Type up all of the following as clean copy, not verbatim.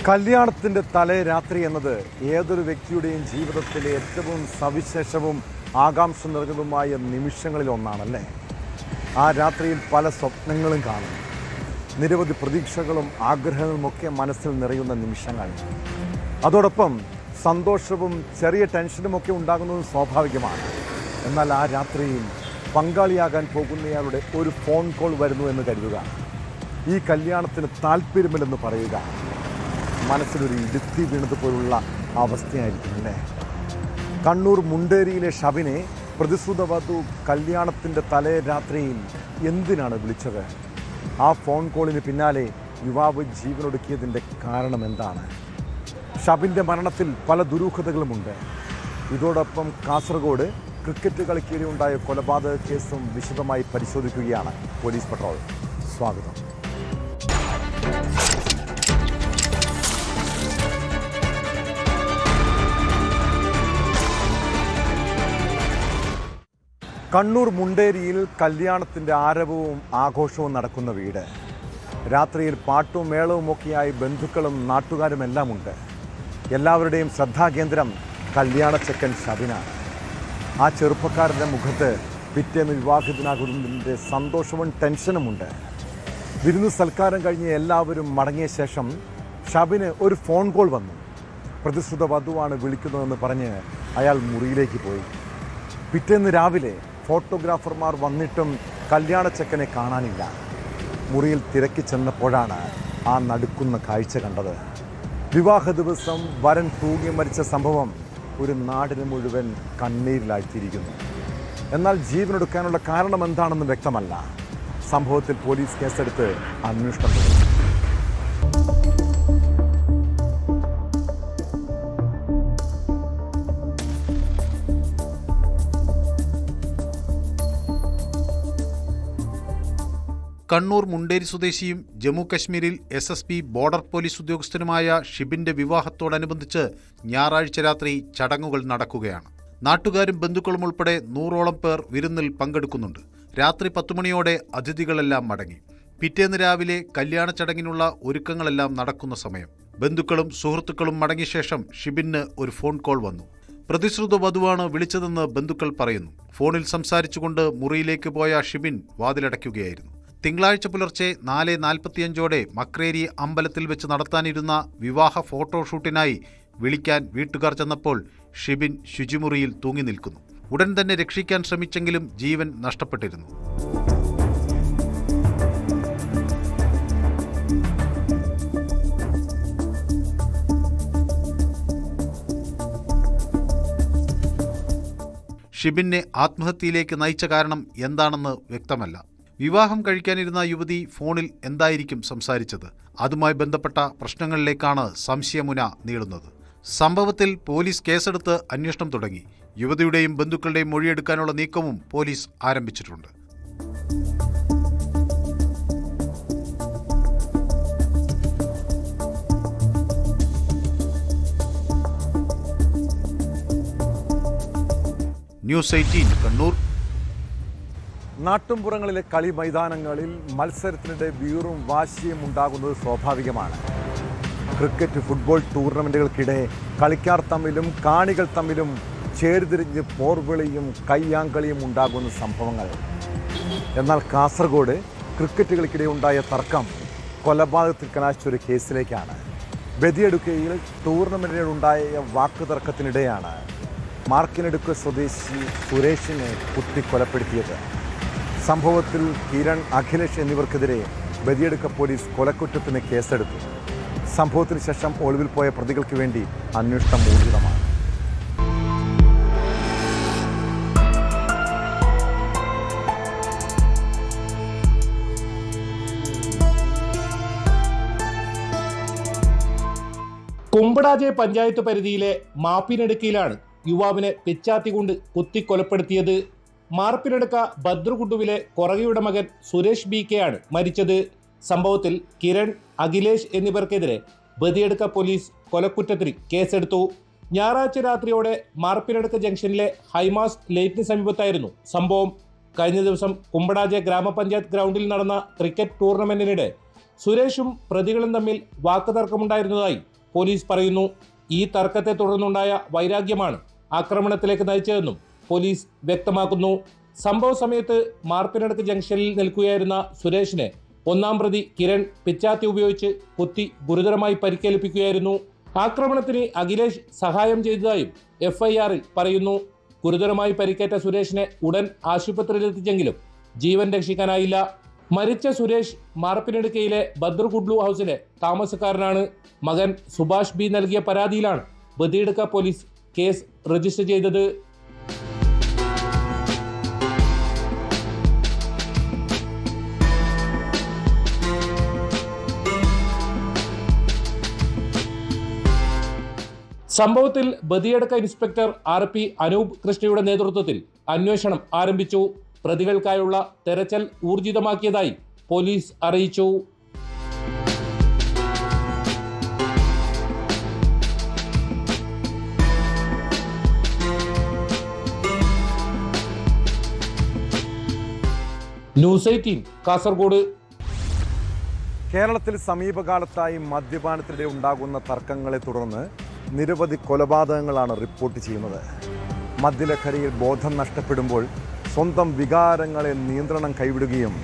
കല്യാണത്തിൻ്റെ തലേ രാത്രി എന്നത് ഏതൊരു വ്യക്തിയുടെയും ജീവിതത്തിലെ ഏറ്റവും സവിശേഷവും ആകാംക്ഷ നിറഞ്ഞതുമായ നിമിഷങ്ങളിലൊന്നാണല്ലേ. ആ രാത്രിയിൽ പല സ്വപ്നങ്ങളും കാണും, നിരവധി പ്രതീക്ഷകളും ആഗ്രഹങ്ങളുമൊക്കെ മനസ്സിൽ നിറയുന്ന നിമിഷങ്ങൾ. അതോടൊപ്പം സന്തോഷവും ചെറിയ ടെൻഷനുമൊക്കെ ഉണ്ടാകുന്നതും സ്വാഭാവികമാണ്. എന്നാൽ ആ രാത്രിയിൽ പങ്കാളിയാകാൻ പോകുന്നയാളുടെ ഒരു ഫോൺ കോൾ വരുന്നു എന്ന് കരുതുക. ഈ കല്യാണത്തിന് താല്പര്യമില്ലെന്ന് പറയുക. മനസ്സിലൊരു ഇടുത്തി വീണതുപോലുള്ള അവസ്ഥയായിരിക്കും അല്ലേ. കണ്ണൂർ മുണ്ടേരിയിലെ ഷബിനെ പ്രതിശ്രുത വധു കല്യാണത്തിൻ്റെ തലേ രാത്രിയിൽ എന്തിനാണ് വിളിച്ചത്? ആ ഫോൺ കോളിന് പിന്നാലെ യുവാവ് ജീവനൊടുക്കിയതിൻ്റെ കാരണം എന്താണ്? ഷബിൻ്റെ മരണത്തിൽ പല ദുരൂഹതകളുമുണ്ട്. ഇതോടൊപ്പം കാസർഗോഡ് ക്രിക്കറ്റ് കളിക്കിടെ ഉണ്ടായ കൊലപാതക കേസും വിശദമായി പരിശോധിക്കുകയാണ് പോലീസ് പട്രോൾ. സ്വാഗതം. കണ്ണൂർ മുണ്ടേരിയിൽ കല്യാണത്തിൻ്റെ ആരവവും ആഘോഷവും നടക്കുന്ന വീട്. രാത്രിയിൽ പാട്ടും മേളവും ഒക്കെയായി ബന്ധുക്കളും നാട്ടുകാരുമെല്ലാം ഉണ്ട്. എല്ലാവരുടെയും ശ്രദ്ധാകേന്ദ്രം കല്യാണച്ചക്കൻ ഷബിനാണ്. ആ ചെറുപ്പക്കാരൻ്റെ മുഖത്ത് പിറ്റേന്ന് വിവാഹിതനാകുന്നതിൻ്റെ സന്തോഷവും ടെൻഷനുമുണ്ട്. വിരുന്ന് സൽക്കാരം കഴിഞ്ഞ് എല്ലാവരും മടങ്ങിയ ശേഷം ഷബിന് ഒരു ഫോൺ കോൾ വന്നു. പ്രതിശ്രുത വധുവാണ് വിളിക്കുന്നതെന്ന് പറഞ്ഞ് അയാൾ മുറിയിലേക്ക് പോയി. പിറ്റേന്ന് രാവിലെ ഫോട്ടോഗ്രാഫർമാർ വന്നിട്ടും കല്യാണച്ചക്കനെ കാണാനില്ല. മുറിയിൽ തിരക്കി ചെന്നപ്പോഴാണ് ആ നടുക്കുന്ന കാഴ്ച കണ്ടത്. വിവാഹ ദിവസം വരൻ തൂങ്ങി മരിച്ച സംഭവം ഒരു നാടിന് മുഴുവൻ കണ്ണീരിലാഴ്ത്തിയിരിക്കുന്നു. എന്നാൽ ജീവനൊടുക്കാനുള്ള കാരണം എന്താണെന്ന് വ്യക്തമല്ല. സംഭവത്തിൽ പോലീസ് കേസെടുത്ത് അന്വേഷണം തുടങ്ങി. കണ്ണൂർ മുണ്ടേരി സ്വദേശിയും ജമ്മു കശ്മീരിൽ SSB ബോർഡർ പോലീസ് ഉദ്യോഗസ്ഥനുമായ ഷിബിന്റെ വിവാഹത്തോടനുബന്ധിച്ച് ഞായറാഴ്ച രാത്രി ചടങ്ങുകൾ നടക്കുകയാണ്. നാട്ടുകാരും ബന്ധുക്കളും ഉൾപ്പെടെ 100ഓളം പേർ വിരുന്നിൽ പങ്കെടുക്കുന്നുണ്ട്. രാത്രി 10 മണിയോടെ അതിഥികളെല്ലാം മടങ്ങി. പിറ്റേന്ന് രാവിലെ കല്യാണ ചടങ്ങിനുള്ള ഒരുക്കങ്ങളെല്ലാം നടക്കുന്ന സമയം. ബന്ധുക്കളും സുഹൃത്തുക്കളും മടങ്ങിയ ശേഷം ഷിബിന് ഒരു ഫോൺ കോൾ വന്നു. പ്രതിശ്രുത വധുവാണ് വിളിച്ചതെന്ന് ബന്ധുക്കൾ പറയുന്നു. ഫോണിൽ സംസാരിച്ചുകൊണ്ട് മുറിയിലേക്ക് പോയ ഷിബിൻ വാതിലടയ്ക്കുകയായിരുന്നു. തിങ്കളാഴ്ച പുലർച്ചെ 4:45 മക്രേരി അമ്പലത്തിൽ വെച്ച് നടത്താനിരുന്ന വിവാഹ ഫോട്ടോഷൂട്ടിനായി വിളിക്കാൻ വീട്ടുകാർ ചെന്നപ്പോൾ ഷിബിൻ ശുചിമുറിയിൽ തൂങ്ങി നിൽക്കുന്നു. ഉടൻ തന്നെ രക്ഷിക്കാൻ ശ്രമിച്ചെങ്കിലും ജീവൻ നഷ്ടപ്പെട്ടിരുന്നു. ഷിബിനെ ആത്മഹത്യയിലേക്ക് നയിച്ച കാരണം എന്താണെന്ന് വ്യക്തമല്ല. വിവാഹം കഴിക്കാനിരുന്ന യുവതി ഫോണിൽ എന്തായിരിക്കും സംസാരിച്ചത്? അതുമായി ബന്ധപ്പെട്ട പ്രശ്നങ്ങളിലേക്കാണ് സംശയമുന നീളുന്നത്. സംഭവത്തിൽ പോലീസ് കേസെടുത്ത് അന്വേഷണം തുടങ്ങി. യുവതിയുടെയും ബന്ധുക്കളുടെയും മൊഴിയെടുക്കാനുള്ള നീക്കവും പോലീസ് ആരംഭിച്ചിട്ടുണ്ട്. ന്യൂസ് 18 കണ്ണൂർ. നാട്ടുംപുറങ്ങളിലെ കളി മൈതാനങ്ങളിൽ മത്സരത്തിനിടെ വീറും വാശിയും ഉണ്ടാകുന്നത് സ്വാഭാവികമാണ്. ക്രിക്കറ്റ്, ഫുട്ബോൾ ടൂർണമെൻറ്റുകൾക്കിടെ കളിക്കാർ തമ്മിലും കാണികൾ തമ്മിലും ചേരിതിരിഞ്ഞ് പോർവിളിയും കയ്യാങ്കളിയും ഉണ്ടാകുന്ന സംഭവങ്ങൾ. എന്നാൽ കാസർഗോഡ് ക്രിക്കറ്റ് കളിക്കിടെ ഉണ്ടായ തർക്കം കൊലപാതകത്തിൽ കലാശിച്ചൊരു കേസിലേക്കാണ്. ബദിയടുക്കയിൽ ടൂർണമെൻറ്റിനുണ്ടായ വാക്കുതർക്കത്തിനിടെയാണ് മാർക്കിനടുക്ക സ്വദേശി സുരേഷിനെ കുത്തിക്കൊലപ്പെടുത്തിയത്. സംഭവത്തിൽ കിരൺ, അഖിലേഷ് എന്നിവർക്കെതിരെ ബദിയടുക്ക പോലീസ് കൊലക്കുറ്റത്തിന് കേസെടുത്തു. സംഭവത്തിന് ശേഷം ഒളിവിൽ പോയ പ്രതികൾക്ക് വേണ്ടി അന്വേഷണം ഊർജിതമാണ്. കുമ്പടാജെ പഞ്ചായത്ത് പരിധിയിലെ മാപ്പിനടുക്കയിലാണ് യുവാവിനെ പിച്ചാത്തികൊണ്ട് കുത്തിക്കൊലപ്പെടുത്തിയത്. മാർപ്പിനടുക്ക ബദ്രുകുണ്ടുവിലെ കൊറകയുടെ മകൻ സുരേഷ് BK ആണ് മരിച്ചത്. സംഭവത്തിൽ കിരൺ, അഖിലേഷ് എന്നിവർക്കെതിരെ ബദിയടുക്ക പോലീസ് കൊലക്കുറ്റത്തിന് കേസെടുത്തു. ഞായറാഴ്ച രാത്രിയോടെ മാർപ്പിനടുക്ക ജംഗ്ഷനിലെ ഹൈമാസ് ലൈറ്റിന് സമീപത്തായിരുന്നു സംഭവം. കഴിഞ്ഞ ദിവസം കുമ്പടാജെ ഗ്രാമപഞ്ചായത്ത് ഗ്രൗണ്ടിൽ നടന്ന ക്രിക്കറ്റ് ടൂർണമെന്റിനിടെ സുരേഷും പ്രതികളും തമ്മിൽ വാക്കുതർക്കമുണ്ടായിരുന്നതായി പോലീസ് പറയുന്നു. ഈ തർക്കത്തെ തുടർന്നുണ്ടായ വൈരാഗ്യമാണ് ആക്രമണത്തിലേക്ക് നയിച്ചതെന്നും പോലീസ് വ്യക്തമാക്കുന്നു. സംഭവ സമയത്ത് മാർപ്പിനടുക്ക് ജംഗ്ഷനിൽ നിൽക്കുകയായിരുന്ന സുരേഷിനെ ഒന്നാം പ്രതി കിരൺ പിച്ചാത്തി ഉപയോഗിച്ച് കുത്തി ഗുരുതരമായി പരിക്കേൽപ്പിക്കുകയായിരുന്നു. ആക്രമണത്തിന് അഖിലേഷ് സഹായം ചെയ്തതായും FIR-ൽ പറയുന്നു. ഗുരുതരമായി പരിക്കേറ്റ സുരേഷിനെ ഉടൻ ആശുപത്രിയിലെത്തിച്ചെങ്കിലും ജീവൻ രക്ഷിക്കാനായില്ല. മരിച്ച സുരേഷ് മാർപ്പിനടുക്കയിലെ ബദ്ർ കുഡ്ലു ഹൗസിലെ താമസക്കാരനാണ്. മകൻ സുഭാഷ് B നൽകിയ പരാതിയിലാണ് ബദിയടുക്ക പോലീസ് കേസ് രജിസ്റ്റർ ചെയ്തത്. സംഭവത്തിൽ ബദിയടുക്ക ഇൻസ്പെക്ടർ RP അനൂപ് കൃഷ്ണയുടെ നേതൃത്വത്തിൽ അന്വേഷണം ആരംഭിച്ചു. പ്രതികൾക്കായുള്ള തെരച്ചിൽ ഊർജിതമാക്കിയതായി പോലീസ് അറിയിച്ചു. ന്യൂസ് 18 കാസർഗോഡ്. കേരളത്തിൽ സമീപകാലത്തായി മദ്യപാനത്തിനിടെ ഉണ്ടാകുന്ന തർക്കങ്ങളെ തുടർന്ന് നിരവധി കൊലപാതകങ്ങളാണ് റിപ്പോർട്ട് ചെയ്യുന്നത്. മദ്യലഹരിയിൽ ബോധം നഷ്ടപ്പെടുമ്പോൾ സ്വന്തം വികാരങ്ങളെ നിയന്ത്രണം കൈവിടുകയും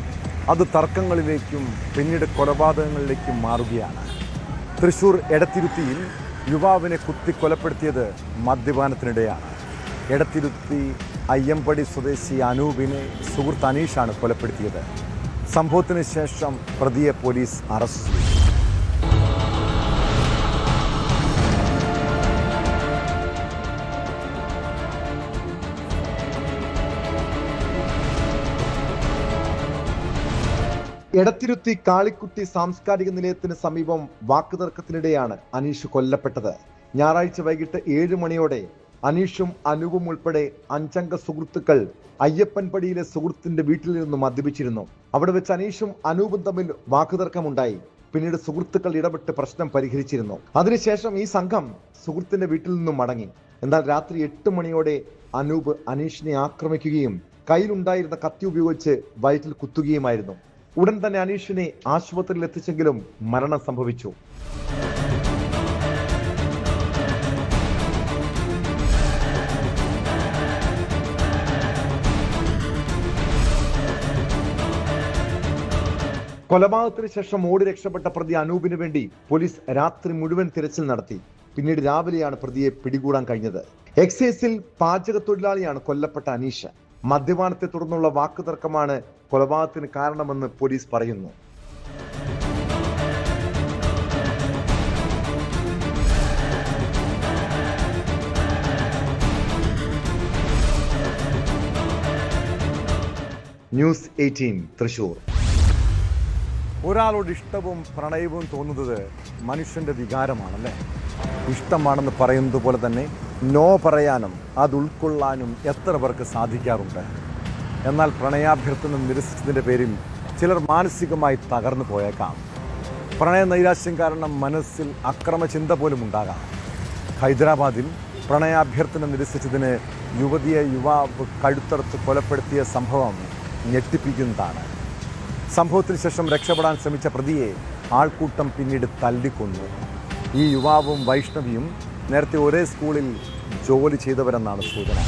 അത് തർക്കങ്ങളിലേക്കും പിന്നീട് കൊലപാതകങ്ങളിലേക്കും മാറുകയാണ്. തൃശൂർ എടത്തിരുത്തിയിൽ യുവാവിനെ കുത്തിക്കൊലപ്പെടുത്തിയത് മദ്യപാനത്തിനിടെയാണ്. എടത്തിരുത്തി അയ്യമ്പടി സ്വദേശി അനൂപിനെ സുഹൃത്ത് അനീഷാണ് കൊലപ്പെടുത്തിയത്. സംഭവത്തിന് ശേഷം പ്രതിയെ പോലീസ് അറസ്റ്റ് ചെയ്തു. എടത്തിരുത്തി കാളിക്കുട്ടി സാംസ്കാരിക നിലയത്തിന് സമീപം വാക്കുതർക്കത്തിനിടെയാണ് അനീഷ് കൊല്ലപ്പെട്ടത്. ഞായറാഴ്ച വൈകിട്ട് 7 മണിയോടെ അനീഷും അനൂപും ഉൾപ്പെടെ 5 അംഗ സുഹൃത്തുക്കൾ അയ്യപ്പൻപടിയിലെ സുഹൃത്തിന്റെ വീട്ടിൽ നിന്ന് മദ്യപിച്ചിരുന്നു. അവിടെ വെച്ച് അനീഷും അനൂപും തമ്മിൽ വാക്കുതർക്കമുണ്ടായി. പിന്നീട് സുഹൃത്തുക്കൾ ഇടപെട്ട് പ്രശ്നം പരിഹരിച്ചിരുന്നു. അതിനുശേഷം ഈ സംഘം സുഹൃത്തിന്റെ വീട്ടിൽ നിന്നും മടങ്ങി. എന്നാൽ രാത്രി 8 മണിയോടെ അനൂപ് അനീഷിനെ ആക്രമിക്കുകയും കയ്യിലുണ്ടായിരുന്ന കത്തി ഉപയോഗിച്ച് വയറ്റിൽ കുത്തുകയുമായിരുന്നു. ഉടൻ തന്നെ അനീഷിനെ ആശുപത്രിയിൽ എത്തിച്ചെങ്കിലും മരണം സംഭവിച്ചു. കൊലപാതകത്തിന് ശേഷം ഓടി രക്ഷപ്പെട്ട പ്രതി അനൂപിന് വേണ്ടി പോലീസ് രാത്രി മുഴുവൻ തിരച്ചിൽ നടത്തി. പിന്നീട് രാവിലെയാണ് പ്രതിയെ പിടികൂടാൻ കഴിഞ്ഞത്. എക്സൈസിൽ പാചകത്തൊഴിലാളിയാണ് കൊല്ലപ്പെട്ട അനീഷ്. മദ്യപാനത്തെ തുടർന്നുള്ള വാക്കുതർക്കമാണ് കൊലപാതകത്തിന് കാരണമെന്ന് പോലീസ് പറയുന്നു. ന്യൂസ് 18 തൃശൂർ. ഒരാളോട് ഇഷ്ടവും പ്രണയവും തോന്നുന്നത് മനുഷ്യന്റെ വികാരമാണല്ലേ. ഇഷ്ടമാണെന്ന് പറയുന്നത് പോലെ തന്നെ നോ പറയാനും അത് ഉൾക്കൊള്ളാനും എത്ര പേർക്ക് സാധിക്കാറുണ്ട്. എന്നാൽ പ്രണയാഭ്യർത്ഥന നിരസിച്ചതിൻ്റെ പേരിൽ ചിലർ മാനസികമായി തകർന്നു പോയേക്കാം. പ്രണയ നൈരാശ്യം കാരണം മനസ്സിൽ അക്രമചിന്ത പോലും ഉണ്ടാകാം. ഹൈദരാബാദിൽ പ്രണയാഭ്യർത്ഥന നിരസിച്ചതിന് യുവാവ് കഴുത്തറുത്ത് കൊലപ്പെടുത്തിയ സംഭവം ഞെട്ടിപ്പിക്കുന്നതാണ്. സംഭവത്തിന് ശേഷം രക്ഷപ്പെടാൻ ശ്രമിച്ച പ്രതിയെ ആൾക്കൂട്ടം പിന്നീട് തല്ലിക്കൊന്നു. ഈ യുവാവും വൈഷ്ണവിയും നേരത്തെ ഒരേ സ്കൂളിൽ ജോലി ചെയ്തവരെന്നാണ് സൂചന.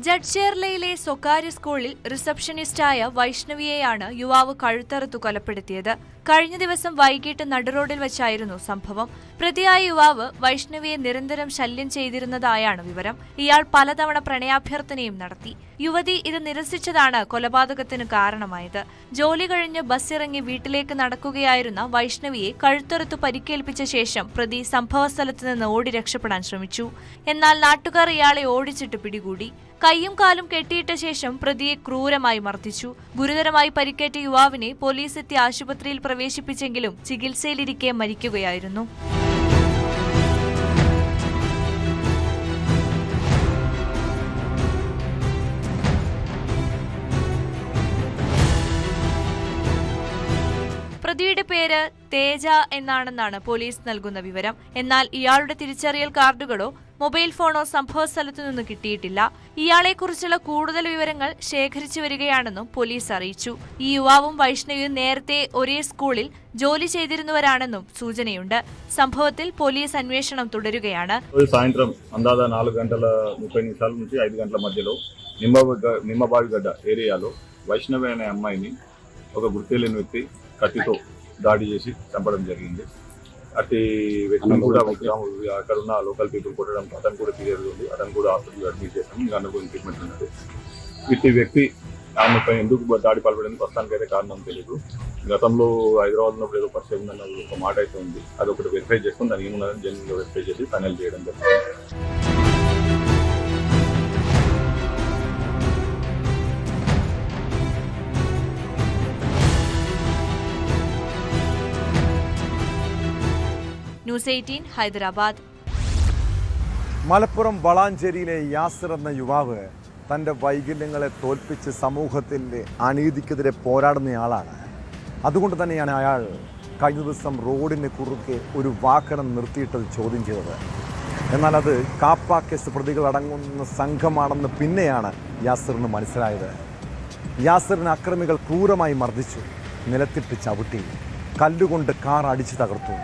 ജഡ്ഷേർലയിലെ സ്വകാര്യ സ്കൂളിൽ റിസപ്ഷനിസ്റ്റായ വൈഷ്ണവിയെയാണ് യുവാവ് കഴുത്തറുത്തു കൊലപ്പെടുത്തിയത്. കഴിഞ്ഞ ദിവസം വൈകിട്ട് നടുറോഡിൽ വെച്ചായിരുന്നു സംഭവം. പ്രതിയായ യുവാവ് വൈഷ്ണവിയെ നിരന്തരം ശല്യം ചെയ്തിരുന്നതായാണ് വിവരം. ഇയാൾ പലതവണ പ്രണയാഭ്യർത്ഥനയും നടത്തി. യുവതി ഇത് നിരസിച്ചതാണ് കൊലപാതകത്തിന് കാരണമായത്. ജോലി കഴിഞ്ഞ് ബസ്സിറങ്ങി വീട്ടിലേക്ക് നടക്കുകയായിരുന്ന വൈഷ്ണവിയെ കഴുത്തറുത്തു പരിക്കേൽപ്പിച്ച ശേഷം പ്രതി സംഭവസ്ഥലത്ത് നിന്ന് ഓടി രക്ഷപ്പെടാൻ ശ്രമിച്ചു. എന്നാൽ നാട്ടുകാർ ഇയാളെ ഓടിച്ചിട്ട് പിടികൂടി. കൈയും കാലും കെട്ടിയിട്ട ശേഷം പ്രതിയെ ക്രൂരമായി മർദ്ദിച്ചു. ഗുരുതരമായി പരിക്കേറ്റ യുവാവിനെ പോലീസ് എത്തി ആശുപത്രിയിൽ പ്രവേശിപ്പിച്ചെങ്കിലും ചികിത്സയിലിരിക്കെ മരിക്കുകയായിരുന്നു. പ്രതിയുടെ പേര് തേജ എന്നാണെന്നാണ് പോലീസ് നൽകുന്ന വിവരം. എന്നാൽ ഇയാളുടെ തിരിച്ചറിയൽ കാർഡുകളോ മൊബൈൽ ഫോണോ സംഭവസ്ഥലത്തു നിന്ന് കിട്ടിയിട്ടില്ല. ഇയാളെക്കുറിച്ചുള്ള കൂടുതൽ വിവരങ്ങൾ ശേഖരിച്ചു വരികയാണെന്നും പോലീസ് അറിയിച്ചു. ഈ യുവാവും വൈഷ്ണവിയും നേരത്തെ ഒരേ സ്കൂളിൽ ജോലി ചെയ്തിരുന്നവരാണെന്നും സൂചനയുണ്ട്. സംഭവത്തിൽ പോലീസ് അന്വേഷണം തുടരുകയാണ്. సాయంత్రం అందాద 4:30 నుంచి 5 గంటల మధ్యలో నిమ్మబావిగడ్డ ఏరియాలో వైష్ణవి అనే అమ్మాయిని ఒక గుర్తులేని వ్యక్తి కత్తితో దాడి చేసి చంపడం జరిగింది. అట్టి వ్యక్తిని కూడా అక్కడ ఉన్న లోకల్ పీపుల్ కొట్టడం, అతను కూడా సీరియస్ ఉంది. అతను కూడా హాస్పిటల్ అడ్మిట్ చేశాము. ఇంకా అనుకుని ట్రీట్మెంట్ ఉన్నది. ఇట్టి వ్యక్తి ఆమెపై ఎందుకు దాడి పాల్పడింది ప్రస్తుతానికి అయితే కారణం తెలియదు. గతంలో హైదరాబాద్ ఉన్నప్పుడు ఏదో పరిచయం ఉందన్న ఒక మాట అయితే ఉంది. అది ఒకటి వెరిఫై చేసుకుని దాని ఏమున్నదని జెన్యున్గా వెరిఫై చేసి ఫైనల్ చేయడం జరుగుతుంది. ന്യൂസ് 18 ഹൈദരാബാദ്. മലപ്പുറം വളാഞ്ചേരിയിലെ യാസിർ എന്ന യുവാവ് തൻ്റെ വൈകല്യങ്ങളെ തോൽപ്പിച്ച് സമൂഹത്തിൻ്റെ അനീതിക്കെതിരെ പോരാടുന്നയാളാണ്. അതുകൊണ്ട് തന്നെയാണ് അയാൾ കഴിഞ്ഞ ദിവസം റോഡിന് കുറുകെ ഒരു വാഹനം നിർത്തിയിട്ടത് ചോദ്യം ചെയ്തത്. എന്നാൽ അത് കാപ്പ കേസ് പ്രതികളടങ്ങുന്ന സംഘമാണെന്ന് പിന്നെയാണ് യാസിറിന് മനസ്സിലായത്. യാസിറിന് അക്രമികൾ ക്രൂരമായി മർദ്ദിച്ചു, നിലത്തിട്ട് ചവിട്ടി, കല്ലുകൊണ്ട് കാർ അടിച്ചു തകർത്തു.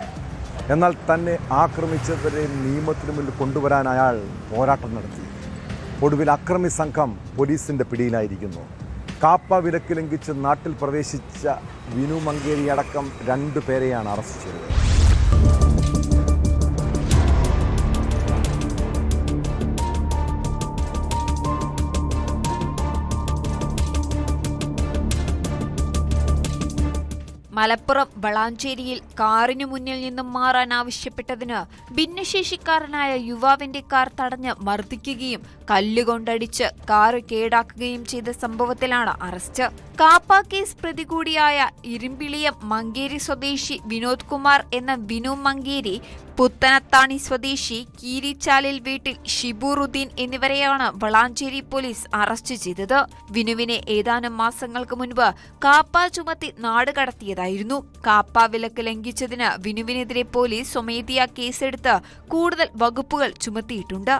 എന്നാൽ തന്നെ ആക്രമിച്ചവരെ നിയമത്തിന് മുന്നിൽ കൊണ്ടുവരാൻ അയാൾ പോരാട്ടം നടത്തി. ഒടുവിൽ അക്രമി സംഘം പോലീസിൻ്റെ പിടിയിലായിരിക്കുന്നു. കാപ്പ വിലക്ക് ലംഘിച്ച് നാട്ടിൽ പ്രവേശിച്ച വിനു മങ്കേരി അടക്കം 2 പേരെയാണ് അറസ്റ്റ് ചെയ്തത്. മലപ്പുറം വളാഞ്ചേരിയിൽ കാറിനു മുന്നിൽ നിന്നും മാറാൻ ആവശ്യപ്പെട്ടതിന് ഭിന്നശേഷിക്കാരനായ യുവാവിന്റെ കാർ തടഞ്ഞ് മർദ്ദിക്കുകയും കല്ലുകൊണ്ടടിച്ച് കാറ് കേടാക്കുകയും ചെയ്ത സംഭവത്തിലാണ് അറസ്റ്റ്. കാപ്പ കേസ് പ്രതി കൂടിയായ ഇരുമ്പിളിയം മങ്കേരി സ്വദേശി വിനോദ് കുമാർ എന്ന വിനു മങ്കേരി, പുത്തനത്താണി സ്വദേശി കീരിച്ചാലിൽ വീട്ടിൽ ഷിബുറുദ്ദീൻ എന്നിവരെയാണ് വളാഞ്ചേരി പോലീസ് അറസ്റ്റ് ചെയ്തത്. വിനുവിനെ ഏതാനും മാസങ്ങൾക്ക് മുൻപ് കാപ്പ ചുമത്തി നാട് കടത്തിയതായിരുന്നു. കാപ്പ വിലക്ക് ലംഘിച്ചതിന് വിനുവിനെതിരെ പോലീസ് സ്വമേധയാ കേസെടുത്ത് കൂടുതൽ വകുപ്പുകൾ ചുമത്തിയിട്ടുണ്ട്.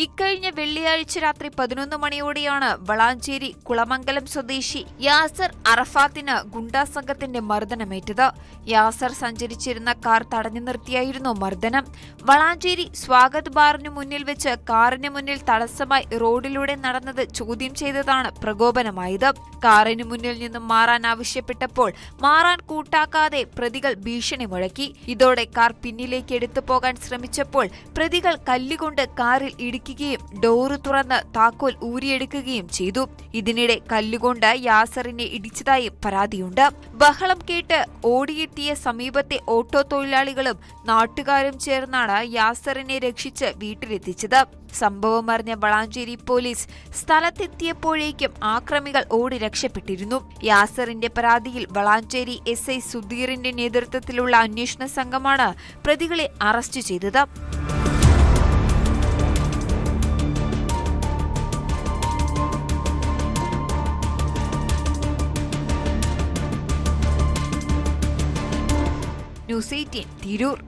ഇക്കഴിഞ്ഞ വെള്ളിയാഴ്ച രാത്രി 11 മണിയോടെയാണ് വളാഞ്ചേരി കുളമംഗലം സ്വദേശി യാസർ അറഫാത്തിന് ഗുണ്ടാ സംഘത്തിന്റെ മർദ്ദനമേറ്റത്. യാസർ സഞ്ചരിച്ചിരുന്ന കാർ തടഞ്ഞു നിർത്തിയായിരുന്നു മർദ്ദനം. വളാഞ്ചേരി സ്വാഗത് ബാറിനു മുന്നിൽ വെച്ച് കാറിന് മുന്നിൽ തടസ്സമായി റോഡിലൂടെ നടന്നത് ചോദ്യം ചെയ്തതാണ് പ്രകോപനമായത്. കാറിന് മുന്നിൽ നിന്നും മാറാൻ ആവശ്യപ്പെട്ടപ്പോൾ മാറാൻ കൂട്ടാക്കാതെ പ്രതികൾ ഭീഷണി മുഴക്കി. ഇതോടെ കാർ പിന്നിലേക്ക് എടുത്തു പോകാൻ ശ്രമിച്ചപ്പോൾ പ്രതികൾ കല്ലുകൊണ്ട് കാറിൽ ഇടിക്കുകയും ഡോറ് തുറന്ന് താക്കോൽ ഊരിയെടുക്കുകയും ചെയ്തു. ഇതിനിടെ കല്ലുകൊണ്ട് യാസറിനെ ഇടിച്ചതായും പരാതിയുണ്ട്. ബഹളം കേട്ട് ഓടിയെത്തിയ സമീപത്തെ ഓട്ടോ തൊഴിലാളികളും നാട്ടുകാരും ചേർന്നാണ് യാസറിനെ രക്ഷിച്ച് വീട്ടിലെത്തിച്ചത്. സംഭവം അറിഞ്ഞ വളാഞ്ചേരി പോലീസ് സ്ഥലത്തെത്തിയപ്പോഴേക്കും ആക്രമികൾ ഓടി രക്ഷപ്പെട്ടിരുന്നു. യാസറിന്റെ പരാതിയിൽ വളാഞ്ചേരി SI സുധീറിന്റെ നേതൃത്വത്തിലുള്ള അന്വേഷണ സംഘമാണ് പ്രതികളെ അറസ്റ്റ് ചെയ്തത്. ന്യൂസ് 18 തിരൂർ.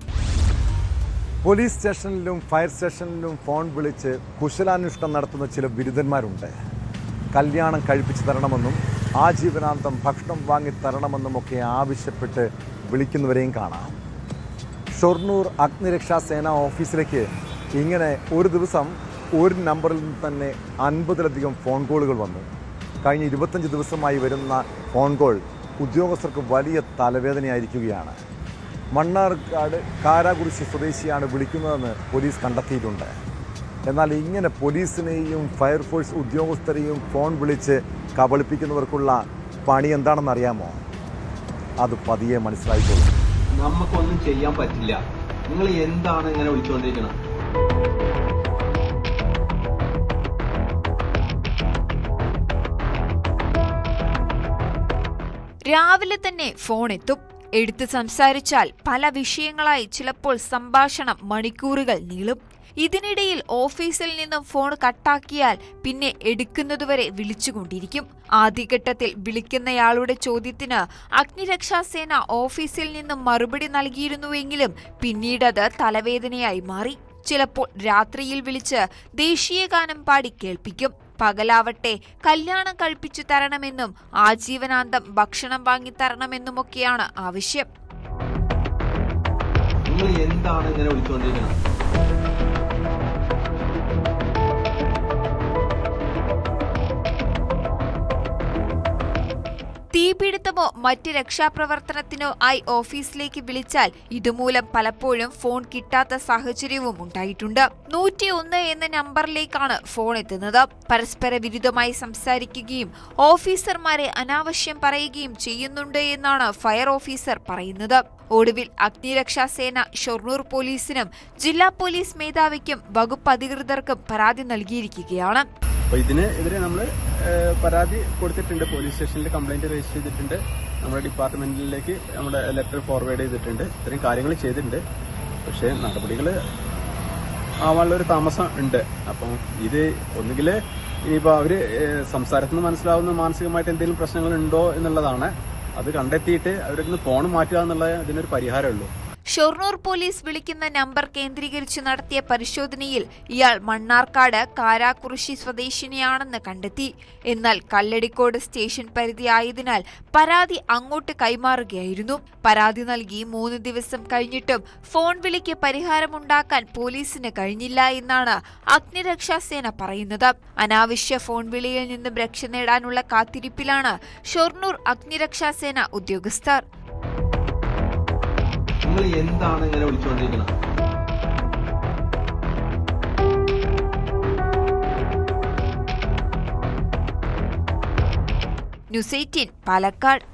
പോലീസ് സ്റ്റേഷനിലും ഫയർ സ്റ്റേഷനിലും ഫോൺ വിളിച്ച് കുശലാന്വേഷണം നടത്തുന്ന ചില ബിരുദന്മാരുണ്ട്. കല്യാണം കഴിപ്പിച്ച് തരണമെന്നും ആജീവനാന്തം ഭക്ഷണം വാങ്ങി തരണമെന്നുമൊക്കെ ആവശ്യപ്പെട്ട് വിളിക്കുന്നവരെയും കാണാം. ഷൊർണൂർ അഗ്നിരക്ഷാ സേനാ ഓഫീസിലേക്ക് ഇങ്ങനെ ഒരു ദിവസം ഒരു നമ്പറിൽ നിന്ന് തന്നെ 50-ലധികം ഫോൺ കോളുകൾ വന്നു. കഴിഞ്ഞ 25 ദിവസമായി വരുന്ന ഫോൺ കോൾ ഉദ്യോഗസ്ഥർക്ക് വലിയ തലവേദനയായിരിക്കുകയാണ്. മണ്ണാർക്കാട് കാരാകുറിശി സ്വദേശിയാണ് വിളിക്കുന്നതെന്ന് പോലീസ് കണ്ടെത്തിയിട്ടുണ്ട്. എന്നാൽ ഇങ്ങനെ പോലീസിനെയും ഫയർഫോഴ്സ് ഉദ്യോഗസ്ഥരെയും ഫോൺ വിളിച്ച് കബളിപ്പിക്കുന്നവർക്കുള്ള പണി എന്താണെന്ന് അറിയാമോ? അത് പതിയെ മനസ്സിലായിക്കോളും. നമുക്കൊന്നും ചെയ്യാൻ പറ്റില്ല. നിങ്ങൾ എന്താണ് ഇങ്ങനെ വിളിച്ചുകൊണ്ടിരിക്കുന്നത്? രാവിലെ തന്നെ ഫോൺ എത്തും. എടുത്തു സംസാരിച്ചാൽ പല വിഷയങ്ങളായി ചിലപ്പോൾ സംഭാഷണം മണിക്കൂറുകൾ നീളും. ഇതിനിടയിൽ ഓഫീസിൽ നിന്നും ഫോൺ കട്ടാക്കിയാൽ പിന്നെ എടുക്കുന്നതുവരെ വിളിച്ചുകൊണ്ടിരിക്കും. ആദ്യഘട്ടത്തിൽ വിളിക്കുന്നയാളുടെ ചോദ്യത്തിന് അഗ്നിരക്ഷാസേന ഓഫീസിൽ നിന്നും മറുപടി നൽകിയിരുന്നുവെങ്കിലും പിന്നീടത് തലവേദനയായി മാറി. ചിലപ്പോൾ രാത്രിയിൽ വിളിച്ച് ദേശീയഗാനം പാടി കേൾപ്പിക്കും. പകലാവട്ടെ കല്യാണം കഴിപ്പിച്ചു തരണമെന്നും ആജീവനാന്തം ഭക്ഷണം വാങ്ങിത്തരണമെന്നുമൊക്കെയാണ് ആവശ്യം. നിങ്ങൾ എന്താണ് ഇങ്ങനെ വിളിച്ചുകൊണ്ടിരിക്കുന്നത്? തീപിടുത്തമോ മറ്റ് രക്ഷാപ്രവർത്തനത്തിനോ ആയി ഓഫീസിലേക്ക് വിളിച്ചാൽ ഇതുമൂലം പലപ്പോഴും ഫോൺ കിട്ടാത്ത സാഹചര്യവും ഉണ്ടായിട്ടുണ്ട്. 101 എന്ന നമ്പറിലേക്കാണ് ഫോൺ എത്തുന്നത്. പരസ്പര വിരുദ്ധമായി സംസാരിക്കുകയും ഓഫീസർമാരെ അനാവശ്യം പറയുകയും ചെയ്യുന്നുണ്ട് എന്നാണ് ഫയർ ഓഫീസർ പറയുന്നത്. ഒടുവിൽ അഗ്നിരക്ഷാസേന ഷൊർണൂർ പോലീസിനും ജില്ലാ പോലീസ് മേധാവിക്കും വകുപ്പ് അധികൃതർക്കും പരാതി നൽകിയിരിക്കുകയാണ്. അപ്പോൾ ഇതിനെതിരെ നമ്മൾ പരാതി കൊടുത്തിട്ടുണ്ട്. പോലീസ് സ്റ്റേഷനിൽ കംപ്ലൈന്റ് രജിസ്റ്റർ ചെയ്തിട്ടുണ്ട്. നമ്മുടെ ഡിപ്പാർട്ട്മെന്റിലേക്ക് നമ്മുടെ ലെറ്റർ ഫോർവേഡ് ചെയ്തിട്ടുണ്ട്. ഇത്രയും കാര്യങ്ങൾ ചെയ്തിട്ടുണ്ട്. പക്ഷേ നടപടികൾ ആവാനുള്ളൊരു താമസം ഉണ്ട്. അപ്പം ഇത് ഒന്നുകിൽ ഇനിയിപ്പോൾ അവർ സംസാരത്തിൽ നിന്ന് മനസ്സിലാവുന്ന മാനസികമായിട്ട് എന്തെങ്കിലും പ്രശ്നങ്ങൾ ഉണ്ടോ എന്നുള്ളതാണ്. അത് കണ്ടെത്തിയിട്ട് അവർക്ക് ഫോൺ മാറ്റുക എന്നുള്ളത് ഇതിനൊരു പരിഹാരമുള്ളൂ. ഷൊർണൂർ പോലീസ് വിളിക്കുന്ന നമ്പർ കേന്ദ്രീകരിച്ച് നടത്തിയ പരിശോധനയിൽ ഇയാൾ മണ്ണാർക്കാട് കാരാക്കുറിശി സ്വദേശിനിയാണെന്ന് കണ്ടെത്തി. എന്നാൽ കല്ലടിക്കോട് സ്റ്റേഷൻ പരിധിയായതിനാൽ പരാതി അങ്ങോട്ട് കൈമാറുകയായിരുന്നു. പരാതി നൽകി 3 ദിവസം കഴിഞ്ഞിട്ടും ഫോൺ വിളിക്ക് പരിഹാരമുണ്ടാക്കാൻ പോലീസിന് കഴിഞ്ഞില്ല എന്നാണ് അഗ്നിരക്ഷാസേന പറയുന്നത്. അനാവശ്യ ഫോൺ വിളിയിൽ നിന്നും രക്ഷ നേടാനുള്ള കാത്തിരിപ്പിലാണ് ഷൊർണൂർ അഗ്നിരക്ഷാസേന ഉദ്യോഗസ്ഥർ. നിങ്ങൾ എന്താണ് ഇങ്ങനെ വിളിച്ചുകൊണ്ടിരിക്കുന്നത്? ന്യൂസ് 18 പാലക്കാട്.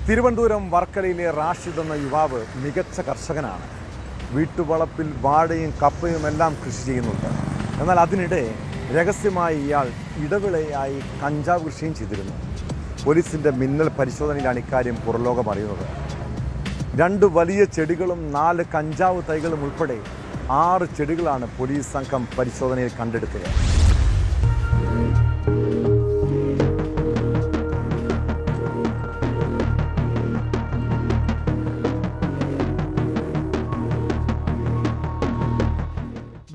തിരുവനന്തപുരം വർക്കലയിലെ റാഷിദ് എന്ന യുവാവ് മികച്ച കർഷകനാണ്. വീട്ടുവളപ്പിൽ വാഴയും കപ്പയും എല്ലാം കൃഷി ചെയ്യുന്നുണ്ട്. എന്നാൽ അതിനിടെ രഹസ്യമായി ഇയാൾ ഇടവിളയായി കഞ്ചാവ് കൃഷിയും ചെയ്തിരുന്നു. പോലീസിൻ്റെ മിന്നൽ പരിശോധനയിലാണ് ഇക്കാര്യം പുറലോകം അറിയുന്നത്. 2 വലിയ ചെടികളും 4 കഞ്ചാവ് തൈകളും ഉൾപ്പെടെ 6 ചെടികളാണ് പോലീസ് സംഘം പരിശോധനയിൽ കണ്ടെടുത്തത്.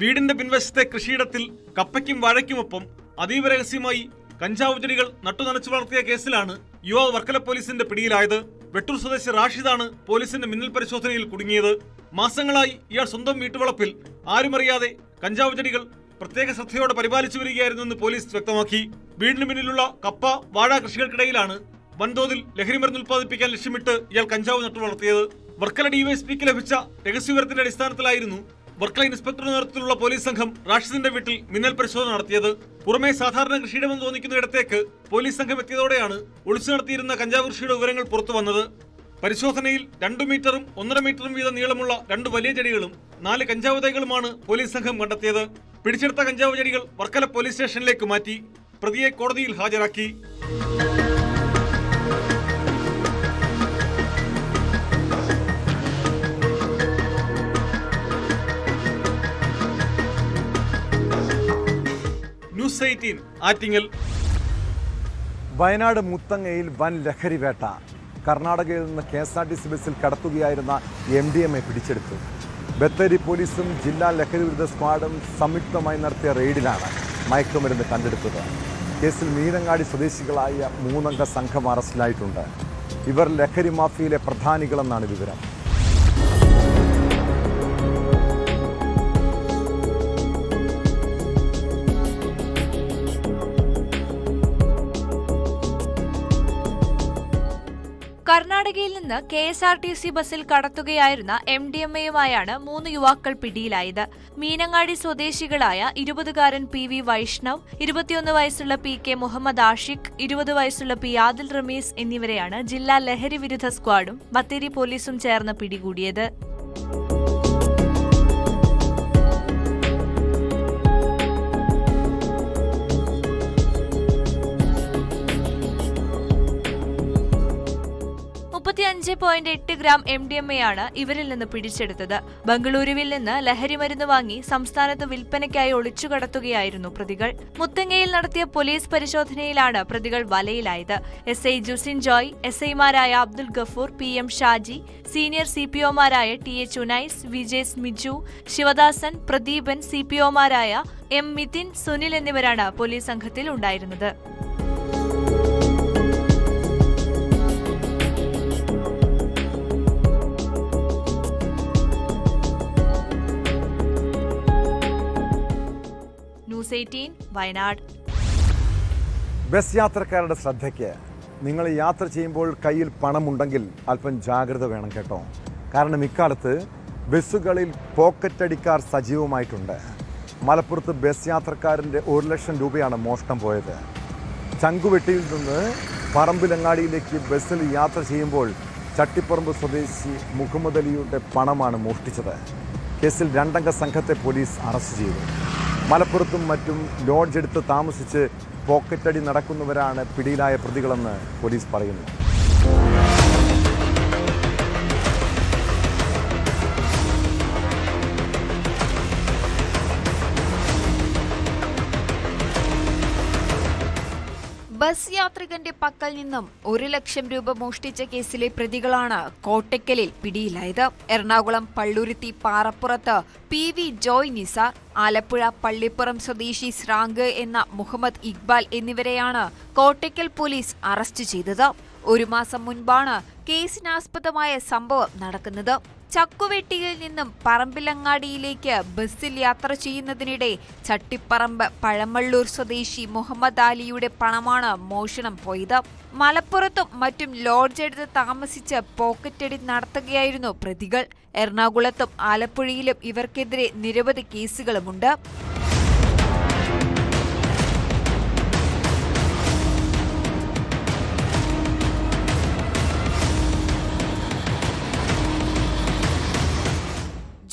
വീടിന്റെ പിൻവശത്തെ കൃഷിയിടത്തിൽ കപ്പയ്ക്കും വാഴയ്ക്കുമൊപ്പം അതീവ രഹസ്യമായി കഞ്ചാവ് ചെടികൾ നട്ടുനനച്ചു വളർത്തിയ കേസിലാണ് യുവാവ് വർക്കല പോലീസിന്റെ പിടിയിലായത്. വെട്ടൂർ സ്വദേശി റാഷിദാണ് പോലീസിന്റെ മിന്നൽ പരിശോധനയിൽ കുടുങ്ങിയത്. മാസങ്ങളായി ഇയാൾ സ്വന്തം വീട്ടുവളപ്പിൽ ആരുമറിയാതെ കഞ്ചാവ് ചെടികൾ പ്രത്യേക ശ്രദ്ധയോടെ പരിപാലിച്ചു വരികയായിരുന്നെന്ന് പോലീസ് വ്യക്തമാക്കി. വീടിന് പിന്നിലുള്ള കപ്പ വാഴ കൃഷികൾക്കിടയിലാണ് വൻതോതിൽ ലഹരിമരുന്ന് ഉൽപ്പാദിപ്പിക്കാൻ ലക്ഷ്യമിട്ട് ഇയാൾ കഞ്ചാവ് നട്ടു വളർത്തിയത്. വർക്കല ഡിവൈഎസ്പിക്ക് ലഭിച്ച രഹസ്യവിവരത്തിന്റെ അടിസ്ഥാനത്തിലായിരുന്നു വർക്കല ഇൻസ്പെക്ടറുടെ നേതൃത്വത്തിലുള്ള പോലീസ് സംഘം റാഷിദിന്റെ വീട്ടിൽ മിന്നൽ പരിശോധന നടത്തിയത്. പുറമെ സാധാരണ കൃഷിയിടമെന്ന് തോന്നിക്കുന്ന ഇടത്തേക്ക് പോലീസ് സംഘം എത്തിയതോടെയാണ് ഒളിച്ചു നടത്തിയിരുന്ന കഞ്ചാവ് കൃഷിയുടെ വിവരങ്ങൾ പുറത്തു വന്നത്. പരിശോധനയിൽ 2 മീറ്ററും 1.5 മീറ്ററും വീതം നീളമുള്ള 2 വലിയ ചെടികളും 4 കഞ്ചാവ് തൈകളുമാണ് പോലീസ് സംഘം കണ്ടെത്തിയത്. പിടിച്ചെടുത്ത കഞ്ചാവ് ചെടികൾ വർക്കല പോലീസ് സ്റ്റേഷനിലേക്ക് മാറ്റി പ്രതിയെ കോടതിയിൽ ഹാജരാക്കി. ന്യൂസ് 18 ആറ്റിങ്ങൽ. വയനാട് മുത്തങ്ങയിൽ വൻ ലഹരി വേട്ട. കർണാടകയിൽ നിന്ന് KSRTC ബസ്സിൽ കടത്തുകയായിരുന്ന MDMA പിടിച്ചെടുത്തു. ബത്തേരി പോലീസും ജില്ലാ ലഹരി വിരുദ്ധ സ്ക്വാഡും സംയുക്തമായി നടത്തിയ റെയ്ഡിലാണ് മയക്കുമരുന്ന് കണ്ടെടുത്തത്. കേസിൽ മീനങ്ങാടി സ്വദേശികളായ 3 അംഗ സംഘം അറസ്റ്റിലായിട്ടുണ്ട്. ഇവർ ലഹരി മാഫിയയിലെ പ്രധാനികളെന്നാണ് വിവരം. കർണാടകയിൽ നിന്ന് KSRTC ബസ്സിൽ കടത്തുകയായിരുന്ന MDMAയുമായാണ് 3 യുവാക്കൾ പിടിയിലായത്. മീനങ്ങാടി സ്വദേശികളായ 20കാരൻ PV വൈഷ്ണവ്, 21 വയസ്സുള്ള PK മുഹമ്മദ് ആഷിഖ്, 20 വയസ്സുള്ള P ആദിൽ റമീസ് എന്നിവരെയാണ് ജില്ലാ ലഹരി വിരുദ്ധ സ്ക്വാഡും ബത്തേരി പോലീസും ചേർന്ന് പിടികൂടിയത്. 15.8 ഗ്രാം MDMA ആണ് ഇവരിൽ നിന്ന് പിടിച്ചെടുത്തത്. ബംഗളൂരുവിൽ നിന്ന് ലഹരിമരുന്ന് വാങ്ങി സംസ്ഥാനത്ത് വിൽപ്പനയ്ക്കായി ഒളിച്ചുകടത്തുകയായിരുന്നു പ്രതികൾ. മുത്തങ്ങയിൽ നടത്തിയ പോലീസ് പരിശോധനയിലാണ് പ്രതികൾ വലയിലായത്. SI ജുസിൻ ജോയ്, SIമാരായ അബ്ദുൽ ഗഫൂർ, PM ഷാജി, സീനിയർ CPOമാരായ TH ഉനൈസ്, VJ മിജു, ശിവദാസൻ, പ്രദീപൻ, CPOമാരായ M മിതിൻ, സുനിൽ എന്നിവരാണ് പോലീസ് സംഘത്തിൽ ഉണ്ടായിരുന്നത്. ന്യൂസ് 18 വയനാട്. ബസ് യാത്രക്കാരുടെ ശ്രദ്ധയ്ക്ക്, നിങ്ങൾ യാത്ര ചെയ്യുമ്പോൾ കയ്യിൽ പണമുണ്ടെങ്കിൽ അല്പം ജാഗ്രത വേണം കേട്ടോ. കാരണം ഇക്കാലത്ത് ബസ്സുകളിൽ പോക്കറ്റടിക്കാർ സജീവമായിട്ടുണ്ട്. മലപ്പുറത്ത് ബസ് യാത്രക്കാരൻ്റെ 1 ലക്ഷം രൂപയാണ് മോഷണം പോയത്. ചങ്കുവെട്ടിയിൽ നിന്ന് പറമ്പിലങ്ങാടിയിലേക്ക് ബസ്സിൽ യാത്ര ചെയ്യുമ്പോൾ ചട്ടിപ്പറമ്പ് സ്വദേശി മുഹമ്മദ് അലിയുടെ പണമാണ് മോഷ്ടിച്ചത്. കേസിൽ 2 അംഗ സംഘത്തെ പോലീസ് അറസ്റ്റ് ചെയ്തു. മലപ്പുറത്തും മറ്റും ലോഡ്ജ് എടുത്ത് താമസിച്ച് പോക്കറ്റടി നടക്കുന്നവരാണ് പിടിയിലായ പ്രതികളെന്ന് പോലീസ് പറയുന്നു. ബസ് യാത്രികന്റെ പക്കൽ നിന്നും 1 ലക്ഷം രൂപ മോഷ്ടിച്ച കേസിലെ പ്രതികളാണ് കോട്ടയ്ക്കലിൽ പിടിയിലായത്. എറണാകുളം പള്ളുരുത്തി പാറപ്പുറത്ത് PV ജോയ് നിസാർ, ആലപ്പുഴ പള്ളിപ്പുറം സ്വദേശി സ്രാങ്ക് എന്ന മുഹമ്മദ് ഇക്ബാൽ എന്നിവരെയാണ് കോട്ടയ്ക്കൽ പോലീസ് അറസ്റ്റ് ചെയ്തത്. 1 മാസം മുൻപാണ് കേസിനാസ്പദമായ സംഭവം നടക്കുന്നത്. ചക്കുവെട്ടിയിൽ നിന്നും പറമ്പിലങ്ങാടിയിലേക്ക് ബസ്സിൽ യാത്ര ചെയ്യുന്നതിനിടെ ചട്ടിപ്പറമ്പ് പഴമള്ളൂർ സ്വദേശി മുഹമ്മദ് അലിയുടെ പണമാണ് മോഷണം പോയത്. മലപ്പുറത്തും മറ്റും ലോഡ്ജ് എടുത്ത് താമസിച്ച് പോക്കറ്റടി നടത്തുകയായിരുന്നു പ്രതികൾ. എറണാകുളത്തും ആലപ്പുഴയിലും ഇവർക്കെതിരെ നിരവധി കേസുകളുമുണ്ട്.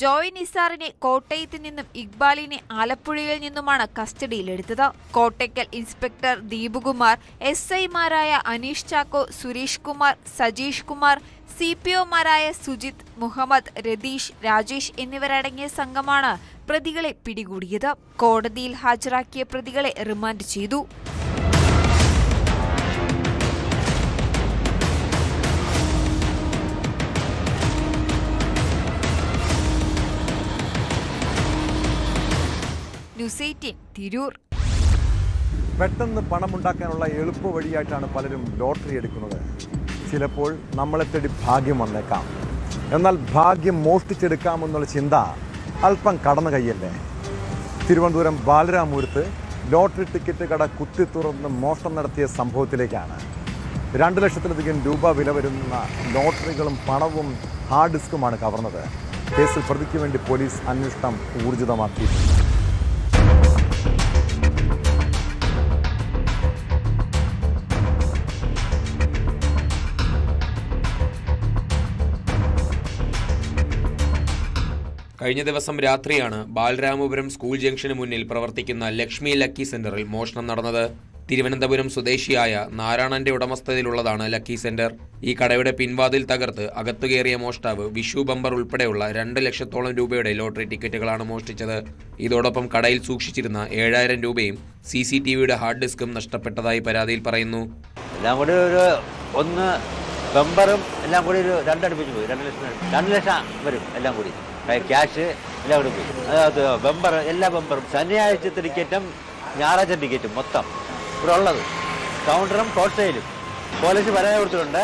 ജോയ് നിസാറിനെ കോട്ടയത്ത് നിന്നും ഇക്ബാലിനെ ആലപ്പുഴയിൽ നിന്നുമാണ് കസ്റ്റഡിയിലെടുത്തത്. കോട്ടയ്ക്കൽ ഇൻസ്പെക്ടർ ദീപകുമാർ, SIമാരായ അനീഷ് ചാക്കോ, സുരേഷ് കുമാർ, സജീഷ് കുമാർ, CPOമാരായ സുജിത്, മുഹമ്മദ്, രതീഷ്, രാജേഷ് എന്നിവരടങ്ങിയ സംഘമാണ് പ്രതികളെ പിടികൂടിയത്. കോടതിയിൽ ഹാജരാക്കിയ പ്രതികളെ റിമാൻഡ് ചെയ്തു. ന്യൂസ് 18 തിരൂർ. പെട്ടെന്ന് പണമുണ്ടാക്കാനുള്ള എളുപ്പ വഴിയായിട്ടാണ് പലരും ലോട്ടറി എടുക്കുന്നത്. ചിലപ്പോൾ നമ്മളെ തേടി ഭാഗ്യം വന്നേക്കാം. എന്നാൽ ഭാഗ്യം മോഷ്ടിച്ചെടുക്കാമെന്നുള്ള ചിന്ത അല്പം കടന്നു കൈയല്ലേ. തിരുവനന്തപുരം ബാലരാമപുരത്ത് ലോട്ടറി ടിക്കറ്റ് കട കുത്തി തുറന്ന് മോഷണം നടത്തിയ സംഭവത്തിലേക്കാണ്. 2 ലക്ഷത്തിലധികം രൂപ വില വരുന്ന ലോട്ടറികളും പണവും ഹാർഡ് ഡിസ്കുമാണ് കവർന്നത്. കേസിൽ പ്രതിക്ക് വേണ്ടി പോലീസ് അന്വേഷണം ഊർജിതമാക്കിയിട്ടുണ്ട്. കഴിഞ്ഞ ദിവസം രാത്രിയാണ് ബാലരാമപുരം സ്കൂൾ ജംഗ്ഷന് മുന്നിൽ പ്രവർത്തിക്കുന്ന ലക്ഷ്മി ലക്കി സെന്ററിൽ മോഷണം നടന്നത്. തിരുവനന്തപുരം സ്വദേശിയായ നാരായണന്റെ ഉടമസ്ഥതയിലുള്ളതാണ് ലക്കി സെന്റർ. ഈ കടയുടെ പിൻവാതിൽ തകർത്ത് അകത്തുകയറിയ മോഷ്ടാവ് വിഷു ബമ്പർ ഉൾപ്പെടെയുള്ള 2 ലക്ഷത്തോളം രൂപയുടെ ലോട്ടറി ടിക്കറ്റുകളാണ് മോഷ്ടിച്ചത്. ഇതോടൊപ്പം കടയിൽ സൂക്ഷിച്ചിരുന്ന 7000 രൂപയും CCTVയുടെ ഹാർഡ് ഡിസ്കും നഷ്ടപ്പെട്ടതായി പരാതിയിൽ പറയുന്നു. എല്ലാം കൂടി ഒരു 1 ബമ്പറും എല്ലാം കൂടി ഒരു 2 അടുപ്പിച്ച് പോയി. 2 ലക്ഷം വരും എല്ലാം കൂടി. ക്യാഷ് എല്ലാം കൂടി പോയി. അത് ബമ്പർ, എല്ലാ ബമ്പറും ശനിയാഴ്ചത്തെ ടിക്കറ്റും ഞായറാഴ്ച ടിക്കറ്റും മൊത്തം ഇവിടെ ഉള്ളത്. കൗണ്ടറും കോട്ടയിലും പോലീസ് പരാതി കൊടുത്തിട്ടുണ്ട്.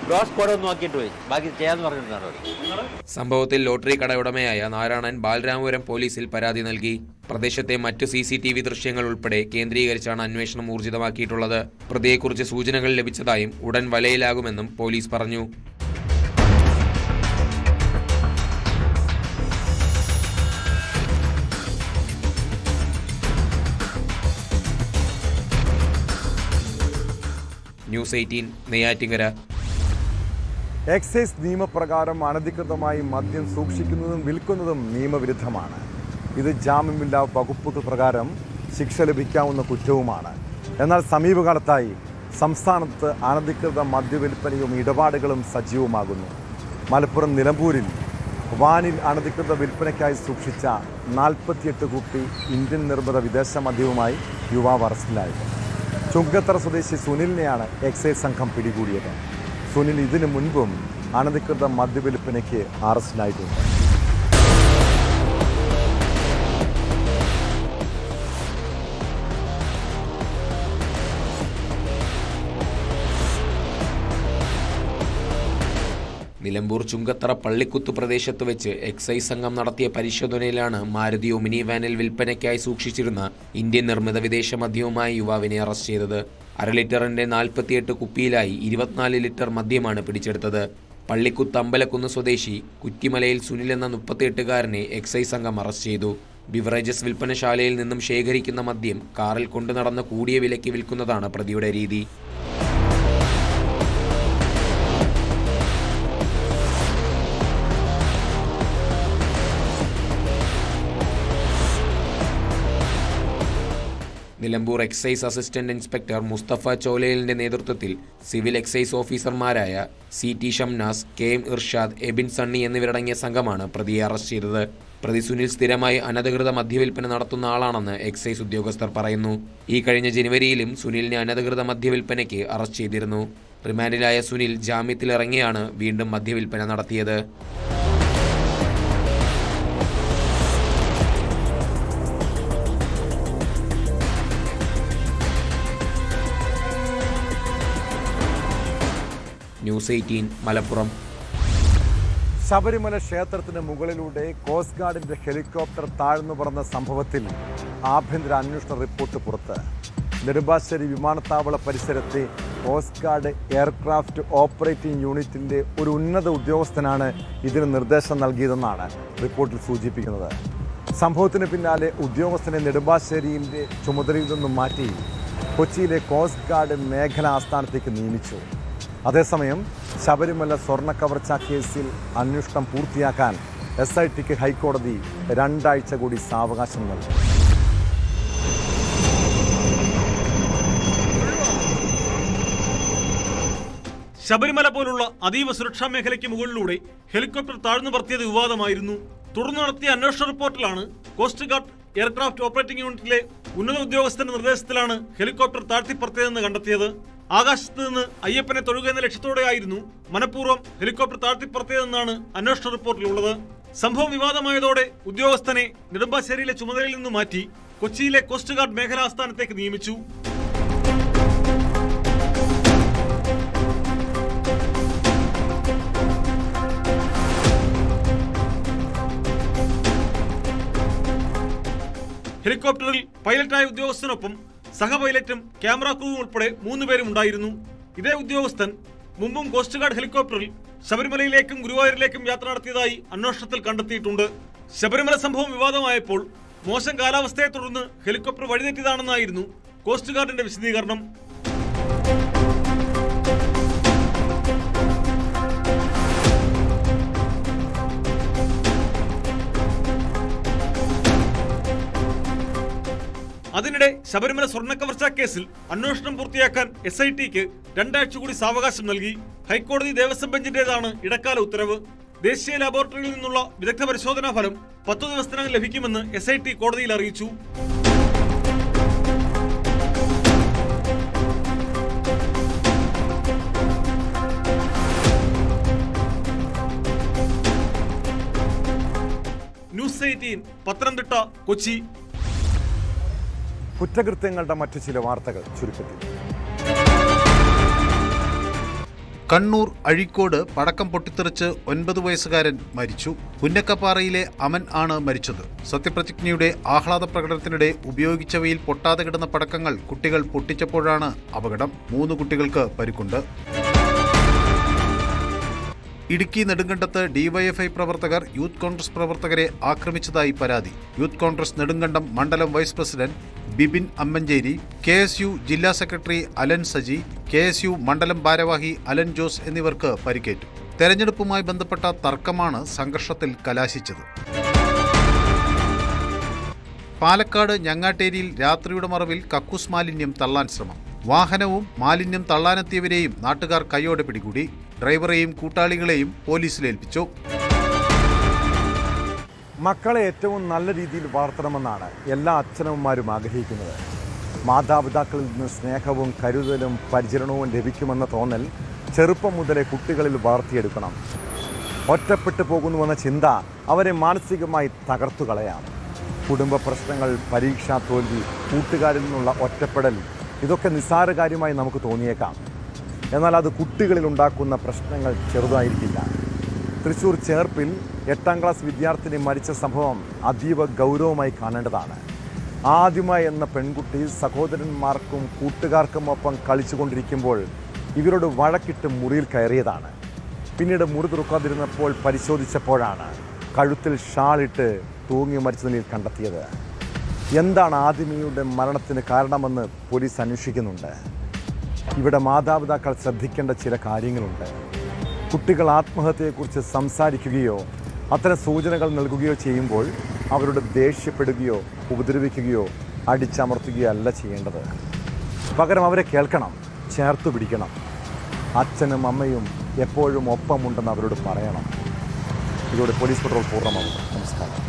ഡോസ് കോഡ് ഒന്ന് നോക്കിയിട്ട് പോയി, ബാക്കി ചെയ്യാന്ന് പറഞ്ഞിട്ടുണ്ടാണ്. സംഭവത്തിൽ ലോട്ടറി കടയുടമയായ നാരായണൻ ബാലരാമപുരം പോലീസിൽ പരാതി നൽകി. പ്രദേശത്തെ മറ്റു CCTV ദൃശ്യങ്ങൾ ഉൾപ്പെടെ കേന്ദ്രീകരിച്ചാണ് അന്വേഷണം ഊർജിതമാക്കിയിട്ടുള്ളത്. പ്രതിയെക്കുറിച്ച് സൂചനകൾ ലഭിച്ചതായും ഉടൻ വലയിലാകുമെന്നും പോലീസ് പറഞ്ഞു. ന്യൂസ് 18 നെയ്യാറ്റിങ്കര. എക്സൈസ് നിയമപ്രകാരം അനധികൃതമായി മദ്യം സൂക്ഷിക്കുന്നതും വിൽക്കുന്നതും നിയമവിരുദ്ധമാണ്. ഇത് ജാമ്യമില്ലാ വകുപ്പ് പ്രകാരം ശിക്ഷ ലഭിക്കാവുന്ന കുറ്റവുമാണ്. എന്നാൽ സമീപകാലത്തായി സംസ്ഥാനത്ത് അനധികൃത മദ്യവിൽപ്പനയും ഇടപാടുകളും സജീവമാകുന്നു. മലപ്പുറം നിലമ്പൂരിൽ വാനിൽ അനധികൃത വിൽപ്പനയ്ക്കായി സൂക്ഷിച്ച 48 കുപ്പി ഇന്ത്യൻ നിർമ്മിത വിദേശ മദ്യവുമായി യുവാവ് അറസ്റ്റിലായത്. ചുങ്കത്തറ സ്വദേശി സുനിലിനെയാണ് എക്സൈസ് സംഘം പിടികൂടിയത്. സുനിൽ ഇതിനു മുൻപും അനധികൃത മദ്യവിൽപ്പനയ്ക്ക് അറസ്റ്റിലായിട്ടുണ്ട്. നിലമ്പൂർ ചുങ്കത്തറ പള്ളിക്കുത്ത് പ്രദേശത്ത് വെച്ച് എക്സൈസ് സംഘം നടത്തിയ പരിശോധനയിലാണ് മാരുതി ഒമിനി വാനിൽ വിൽപ്പനയ്ക്കായി സൂക്ഷിച്ചിരുന്ന ഇന്ത്യൻ നിർമ്മിത വിദേശ മദ്യവുമായി യുവാവിനെ അറസ്റ്റ് ചെയ്തത്. 1/2 ലിറ്ററിന്റെ 48 കുപ്പിയിലായി 24 ലിറ്റർ മദ്യമാണ് പിടിച്ചെടുത്തത്. പള്ളിക്കുത്ത് അമ്പലക്കുന്ന് സ്വദേശി കുറ്റിമലയിൽ സുനിൽ എന്ന 38-കാരനെ എക്സൈസ് സംഘം അറസ്റ്റ് ചെയ്തു. ബിവറേജസ് വിൽപ്പനശാലയിൽ നിന്നും ശേഖരിക്കുന്ന മദ്യം കാറിൽ കൊണ്ടുനടന്ന് കൂടിയ വിലയ്ക്ക് വിൽക്കുന്നതാണ് പ്രതിയുടെ രീതി. Nilambur excise assistant inspector Mustafa ചോലയിലിന്റെ നേതൃത്വത്തിൽ സിവിൽ എക്സൈസ് ഓഫീസർമാരായ CT ഷംനാസ്, KM ഇർഷാദ്, എബിൻ സണ്ണി എന്നിവരടങ്ങിയ സംഘമാണ് പ്രതിയെ അറസ്റ്റ് ചെയ്തത്. പ്രതി സുനിൽ സ്ഥിരമായി അനധികൃത മദ്യവിൽപ്പന നടത്തുന്ന ആളാണെന്ന് എക്സൈസ് ഉദ്യോഗസ്ഥർ പറയുന്നു. ഈ കഴിഞ്ഞ ജനുവരിയിലും സുനിലിനെ അനധികൃത മദ്യവിൽപ്പനയ്ക്ക് അറസ്റ്റ് ചെയ്തിരുന്നു. റിമാൻഡിലായ സുനിൽ ജാമ്യത്തിലിറങ്ങിയാണ് വീണ്ടും മദ്യവിൽപ്പന നടത്തിയത്. ന്യൂസ് 18 മലപ്പുറം. ശബരിമല ക്ഷേത്രത്തിന് മുകളിലൂടെ കോസ്റ്റ് ഗാർഡിന്റെ ഹെലികോപ്റ്റർ താഴ്ന്നു പറന്ന സംഭവത്തിൽ ആഭ്യന്തര അന്വേഷണ റിപ്പോർട്ട് പുറത്ത്. നെടുമ്പാശ്ശേരി വിമാനത്താവള പരിസരത്തെ കോസ്റ്റ് ഗാർഡ് എയർക്രാഫ്റ്റ് ഓപ്പറേറ്റിംഗ് യൂണിറ്റിന്റെ ഒരു ഉന്നത ഉദ്യോഗസ്ഥനാണ് ഇതിന് നിർദ്ദേശം നൽകിയതെന്നാണ് റിപ്പോർട്ടിൽ സൂചിപ്പിക്കുന്നത്. സംഭവത്തിന് പിന്നാലെ ഉദ്യോഗസ്ഥനെ നെടുമ്പാശ്ശേരിയിലെ ചുമതലയിൽ നിന്നും മാറ്റി കൊച്ചിയിലെ കോസ്റ്റ് ഗാർഡ് മേഖലാ ആസ്ഥാനത്തേക്ക് നിയമിച്ചു. അതേസമയം ശബരിമല സ്വർണ്ണ കവർച്ച കേസിൽ അന്വേഷണം പൂർത്തിയാക്കാൻ SITക്ക് ഹൈക്കോടതി 2 ആഴ്ച കൂടി സാവകാശം നൽകി. ശബരിമല പോലുള്ള അതീവ സുരക്ഷാ മേഖലയ്ക്ക് മുകളിലൂടെ ഹെലികോപ്റ്റർ താഴ്ന്നു പറത്തിയത് വിവാദമായിരുന്നു. തുടർന്ന് നടത്തിയ അന്വേഷണ റിപ്പോർട്ടിലാണ് കോസ്റ്റ് ഗാർഡ് എയർക്രാഫ്റ്റ് ഓപ്പറേറ്റിംഗ് യൂണിറ്റിലെ ഉന്നത ഉദ്യോഗസ്ഥന്റെ നിർദ്ദേശത്തിലാണ് ഹെലികോപ്റ്റർ താഴ്ത്തിപ്പറത്തിയതെന്ന് കണ്ടെത്തിയത്. ആകാശത്ത് നിന്ന് അയ്യപ്പനെ തൊഴുക എന്ന ലക്ഷ്യത്തോടെയായിരുന്നു മനഃപൂർവ്വം ഹെലികോപ്റ്റർ താഴ്ത്തിപ്പറത്തിയതെന്നാണ് അന്വേഷണ റിപ്പോർട്ടിലുള്ളത്. സംഭവം വിവാദമായതോടെ ഉദ്യോഗസ്ഥനെ നെടുമ്പാശ്ശേരിയിലെ ചുമതലയിൽ നിന്ന് മാറ്റി കൊച്ചിയിലെ കോസ്റ്റ് ഗാർഡ് മേഖലാ ആസ്ഥാനത്തേക്ക് നിയമിച്ചു. ഹെലികോപ്റ്ററിൽ പൈലറ്റായ ഉദ്യോഗസ്ഥനൊപ്പം സഹ പൈലറ്റും ക്യാമറ ക്രൂവും ഉൾപ്പെടെ 3 പേരും ഉണ്ടായിരുന്നു. ഇതേ ഉദ്യോഗസ്ഥൻ മുമ്പും കോസ്റ്റ് ഗാർഡ് ഹെലികോപ്റ്ററിൽ ശബരിമലയിലേക്കും ഗുരുവായൂരിലേക്കും യാത്ര നടത്തിയതായി അന്വേഷണത്തിൽ കണ്ടെത്തിയിട്ടുണ്ട്. ശബരിമല സംഭവം വിവാദമായപ്പോൾ മോശം കാലാവസ്ഥയെ തുടർന്ന് ഹെലികോപ്റ്റർ വഴിതെറ്റിയതാണെന്നായിരുന്നു കോസ്റ്റ് ഗാർഡിന്റെ വിശദീകരണം. അതിനിടെ ശബരിമല സ്വർണ്ണക്കവർച്ചാ കേസിൽ അന്വേഷണം പൂർത്തിയാക്കാൻ SITക്ക് 2 ആഴ്ച കൂടി സാവകാശം നൽകി. ഹൈക്കോടതി ദേവസ്വം ബെഞ്ചിന്റേതാണ് ഇടക്കാല ഉത്തരവ്. ദേശീയ ലബോറട്ടറിയിൽ നിന്നുള്ള വിദഗ്ധ പരിശോധനാ ഫലം 10 ദിവസത്തിനകം ലഭിക്കുമെന്ന് SIT കോടതിയിൽ അറിയിച്ചു. ന്യൂസ് 18 പത്തനംതിട്ട, കൊച്ചി. കുറ്റകൃത്യങ്ങളുടെ മറ്റു ചില വാർത്തകൾ ചുരുക്കത്തിൽ. കണ്ണൂർ അഴീക്കോട് പടക്കം പൊട്ടിത്തെറിച്ച് 9 വയസ്സുകാരൻ മരിച്ചു. പുന്നക്കപ്പാറയിലെ അമൻ ആണ് മരിച്ചത്. സത്യപ്രതിജ്ഞയുടെ ആഹ്ലാദ പ്രകടനത്തിനിടെ ഉപയോഗിച്ചവയിൽ പൊട്ടാതെ കിടന്ന പടക്കങ്ങൾ കുട്ടികൾ പൊട്ടിച്ചപ്പോഴാണ് അപകടം. 3 കുട്ടികൾക്ക് പരിക്കുണ്ട്. ഇടുക്കി നെടുങ്കണ്ടത്ത് DYFI പ്രവർത്തകർ യൂത്ത് കോൺഗ്രസ് പ്രവർത്തകരെ ആക്രമിച്ചതായി പരാതി. യൂത്ത് കോൺഗ്രസ് നെടുങ്കണ്ടം മണ്ഡലം vice president Bibin Ammancheri, KSU ജില്ലാ സെക്രട്ടറി അലൻ സജി, KSU മണ്ഡലം ഭാരവാഹി അലൻ ജോസ് എന്നിവർക്ക് പരിക്കേറ്റു. തെരഞ്ഞെടുപ്പുമായി ബന്ധപ്പെട്ട തർക്കമാണ് സംഘർഷത്തിൽ കലാശിച്ചത്. പാലക്കാട് ഞങ്ങാട്ടേരിയിൽ രാത്രിയുടെ മറവിൽ കക്കൂസ് മാലിന്യം തള്ളാൻ ശ്രമം. വാഹനവും മാലിന്യം തള്ളാനെത്തിയവരെയും നാട്ടുകാർ കൈയോടെ പിടികൂടി. ഡ്രൈവറെയും കൂട്ടാളികളെയും പോലീസിലേൽപ്പിച്ചു. മക്കളെ ഏറ്റവും നല്ല രീതിയിൽ വളർത്തണമെന്നാണ് എല്ലാ അച്ഛനമ്മമാരും ആഗ്രഹിക്കുന്നത്. മാതാപിതാക്കളിൽ നിന്ന് സ്നേഹവും കരുതലും പരിചരണവും ലഭിക്കുമെന്ന തോന്നൽ ചെറുപ്പം മുതലേ കുട്ടികളിൽ വളർത്തിയെടുക്കണം. ഒറ്റപ്പെട്ടു പോകുന്നുവെന്ന ചിന്ത അവരെ മാനസികമായി തകർത്തു കളയാം. കുടുംബ പ്രശ്നങ്ങൾ, പരീക്ഷാ തോൽവി, കൂട്ടുകാരിൽ നിന്നുള്ള ഒറ്റപ്പെടൽ, ഇതൊക്കെ നിസ്സാര കാര്യമായി നമുക്ക് തോന്നിയേക്കാം. എന്നാൽ അത് കുട്ടികളിൽ ഉണ്ടാക്കുന്ന പ്രശ്നങ്ങൾ ചെറുതായിരിക്കില്ല. തൃശ്ശൂർ ചേർപ്പിൽ 8ാം ക്ലാസ് വിദ്യാർത്ഥിനി മരിച്ച സംഭവം അതീവ ഗൗരവമായി കാണേണ്ടതാണ്. ആദിമ എന്ന പെൺകുട്ടി സഹോദരന്മാർക്കും കൂട്ടുകാർക്കുമൊപ്പം കളിച്ചുകൊണ്ടിരിക്കുമ്പോൾ ഇവരോട് വഴക്കിട്ട് മുറിയിൽ കയറിയതാണ്. പിന്നീട് മുറി തുറക്കാതിരുന്നപ്പോൾ പരിശോധിച്ചപ്പോഴാണ് കഴുത്തിൽ ഷാളിട്ട് തൂങ്ങി മരിച്ച നിലയിൽ കണ്ടെത്തിയത്. എന്താണ് ആദിമയുടെ മരണത്തിന് കാരണമെന്ന് പോലീസ് അന്വേഷിക്കുന്നുണ്ട്. ഇവിടെ മാതാപിതാക്കൾ ശ്രദ്ധിക്കേണ്ട ചില കാര്യങ്ങളുണ്ട്. കുട്ടികൾ ആത്മഹത്യയെക്കുറിച്ച് സംസാരിക്കുകയോ അത്തരം സൂചനകൾ നൽകുകയോ ചെയ്യുമ്പോൾ അവരോട് ദേഷ്യപ്പെടുകയോ ഉപദ്രവിക്കുകയോ അടിച്ചമർത്തുകയോ അല്ല ചെയ്യേണ്ടത്. പകരം അവരെ കേൾക്കണം, ചേർത്ത് പിടിക്കണം. അച്ഛനും അമ്മയും എപ്പോഴും ഒപ്പമുണ്ടെന്ന് അവരോട് പറയണം. ഇതോടെ പോലീസ് പട്രോൾ പൂർണ്ണമാകുന്നു. നമസ്കാരം.